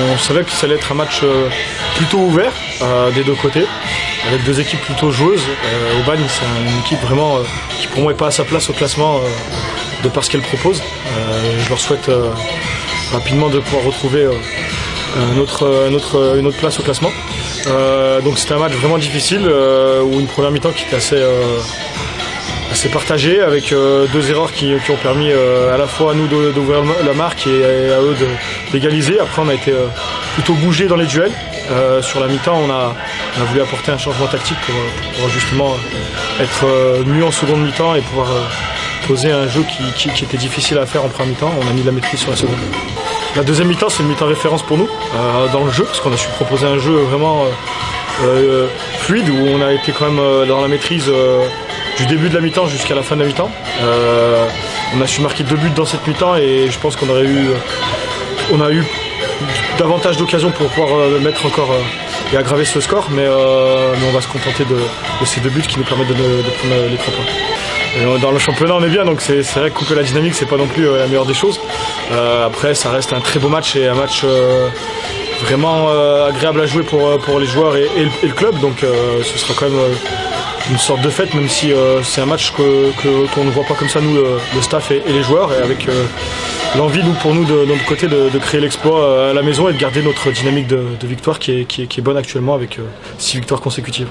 On savait que ça allait être un match plutôt ouvert des deux côtés, avec deux équipes plutôt joueuses. Aubagne, c'est une équipe vraiment qui pour moi n'est pas à sa place au classement de par ce qu'elle propose. Je leur souhaite rapidement de pouvoir retrouver une autre place au classement. Donc c'était un match vraiment difficile où une première mi-temps qui était assez partagée avec deux erreurs qui ont permis à la fois à nous d'ouvrir la marque et à eux d'égaliser. Après on a été plutôt bougé dans les duels. Sur la mi-temps on a voulu apporter un changement tactique pour pouvoir justement être mieux en seconde mi-temps et pouvoir poser un jeu qui était difficile à faire en première mi-temps. On a mis de la maîtrise sur la seconde. La deuxième mi-temps, c'est une mi-temps référence pour nous dans le jeu, parce qu'on a su proposer un jeu vraiment fluide, où on a été quand même dans la maîtrise du début de la mi-temps jusqu'à la fin de la mi-temps. On a su marquer 2 buts dans cette mi-temps et je pense qu'on a eu davantage d'occasions pour pouvoir mettre encore et aggraver ce score, mais on va se contenter de ces 2 buts qui nous permettent de prendre les 3 points. Et dans le championnat on est bien, donc c'est vrai que couper la dynamique c'est pas non plus la meilleure des choses. Après ça reste un très beau match et un match vraiment agréable à jouer pour les joueurs et le club, donc ce sera quand même une sorte de fête, même si c'est un match qu'on ne voit pas comme ça nous, le staff et les joueurs, et avec l'envie pour nous de notre côté de créer l'exploit à la maison et de garder notre dynamique de victoire qui est bonne actuellement avec 6 victoires consécutives.